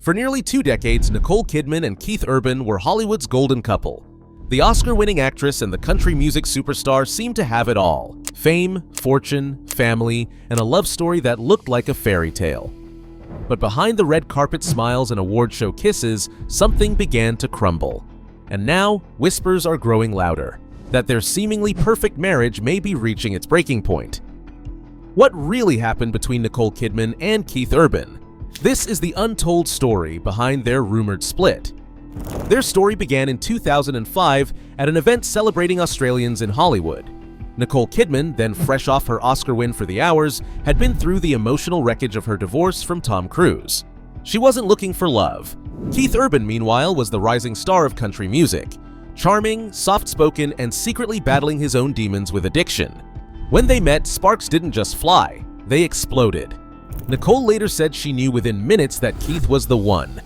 For nearly 2 decades, Nicole Kidman and Keith Urban were Hollywood's golden couple. The Oscar-winning actress and the country music superstar seemed to have it all: fame, fortune, family, and a love story that looked like a fairy tale. But behind the red carpet smiles and award show kisses, something began to crumble. And now, whispers are growing louder that their seemingly perfect marriage may be reaching its breaking point. What really happened between Nicole Kidman and Keith Urban? This is the untold story behind their rumored split. Their story began in 2005 at an event celebrating Australians in Hollywood. Nicole Kidman, then fresh off her Oscar win for The Hours, had been through the emotional wreckage of her divorce from Tom Cruise. She wasn't looking for love. Keith Urban, meanwhile, was the rising star of country music. Charming, soft-spoken, and secretly battling his own demons with addiction. When they met, sparks didn't just fly, they exploded. Nicole later said she knew within minutes that Keith was the one.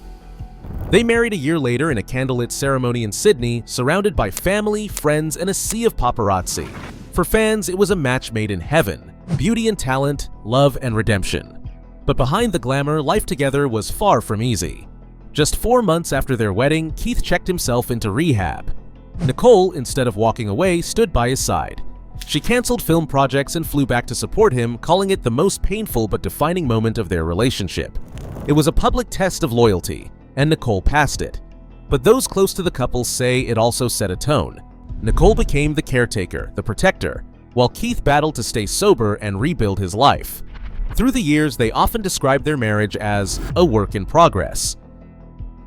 They married a year later in a candlelit ceremony in Sydney, surrounded by family, friends, and a sea of paparazzi. For fans, it was a match made in heaven: beauty and talent, love and redemption. But behind the glamour, life together was far from easy. Just 4 months after their wedding, Keith checked himself into rehab. Nicole, instead of walking away, stood by his side. She canceled film projects and flew back to support him, calling it the most painful but defining moment of their relationship. It was a public test of loyalty, and Nicole passed it. But those close to the couple say it also set a tone. Nicole became the caretaker, the protector, while Keith battled to stay sober and rebuild his life. Through the years, they often described their marriage as a work in progress.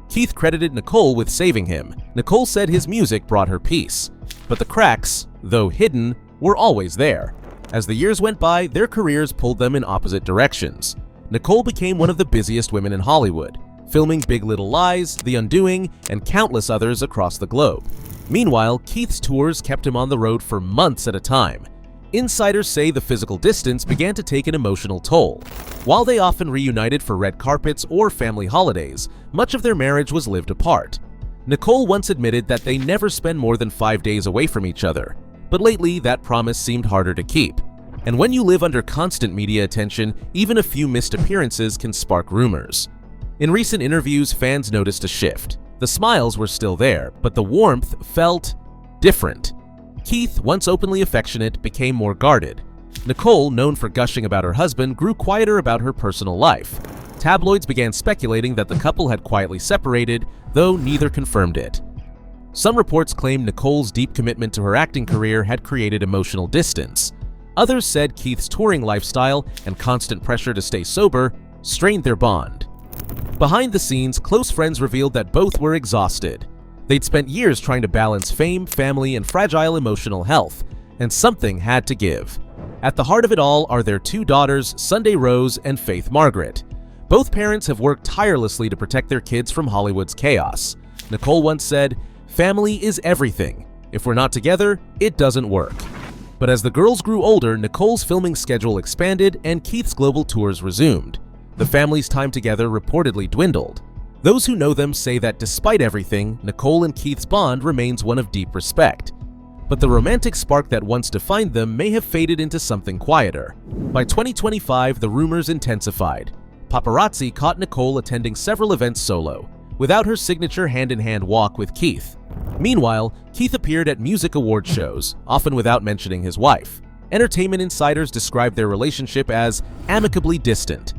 Keith credited Nicole with saving him. Nicole said his music brought her peace. But the cracks, though hidden, were always there. As the years went by, their careers pulled them in opposite directions. Nicole became one of the busiest women in Hollywood, filming Big Little Lies, The Undoing, and countless others across the globe. Meanwhile, Keith's tours kept him on the road for months at a time. Insiders say the physical distance began to take an emotional toll. While they often reunited for red carpets or family holidays, much of their marriage was lived apart. Nicole once admitted that they never spend more than 5 days away from each other, but lately that promise seemed harder to keep. And when you live under constant media attention, even a few missed appearances can spark rumors. In recent interviews, fans noticed a shift. The smiles were still there, but the warmth felt different. Keith, once openly affectionate, became more guarded. Nicole, known for gushing about her husband, grew quieter about her personal life. Tabloids began speculating that the couple had quietly separated, though neither confirmed it. Some reports claimed Nicole's deep commitment to her acting career had created emotional distance. Others said Keith's touring lifestyle and constant pressure to stay sober strained their bond. Behind the scenes, close friends revealed that both were exhausted. They'd spent years trying to balance fame, family, and fragile emotional health, and something had to give. At the heart of it all are their 2 daughters, Sunday Rose and Faith Margaret. Both parents have worked tirelessly to protect their kids from Hollywood's chaos. Nicole once said, "Family is everything. If we're not together, it doesn't work." But as the girls grew older, Nicole's filming schedule expanded and Keith's global tours resumed. The family's time together reportedly dwindled. Those who know them say that despite everything, Nicole and Keith's bond remains one of deep respect. But the romantic spark that once defined them may have faded into something quieter. By 2025, the rumors intensified. Paparazzi caught Nicole attending several events solo, without her signature hand-in-hand walk with Keith. Meanwhile, Keith appeared at music award shows, often without mentioning his wife. Entertainment insiders described their relationship as amicably distant.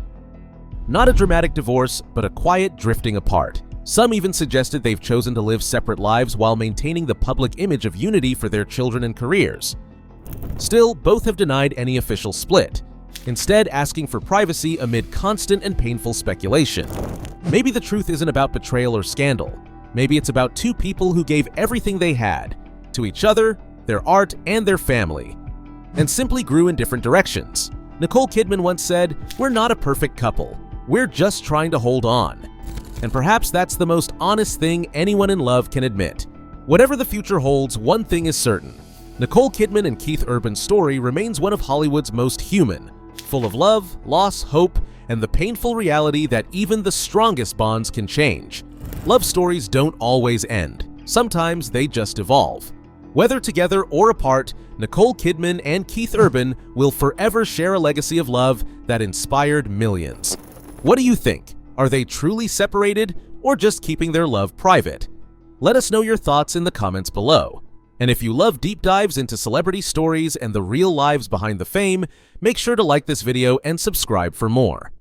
Not a dramatic divorce, but a quiet drifting apart. Some even suggested they've chosen to live separate lives while maintaining the public image of unity for their children and careers. Still, both have denied any official split, instead asking for privacy amid constant and painful speculation. Maybe the truth isn't about betrayal or scandal. Maybe it's about 2 people who gave everything they had to each other, their art, and their family, and simply grew in different directions. Nicole Kidman once said, "We're not a perfect couple. We're just trying to hold on." And perhaps that's the most honest thing anyone in love can admit. Whatever the future holds, one thing is certain. Nicole Kidman and Keith Urban's story remains one of Hollywood's most human, full of love, loss, hope, and the painful reality that even the strongest bonds can change. Love stories don't always end. Sometimes they just evolve. Whether together or apart, Nicole Kidman and Keith Urban will forever share a legacy of love that inspired millions. What do you think? Are they truly separated or just keeping their love private? Let us know your thoughts in the comments below. And if you love deep dives into celebrity stories and the real lives behind the fame, make sure to like this video and subscribe for more.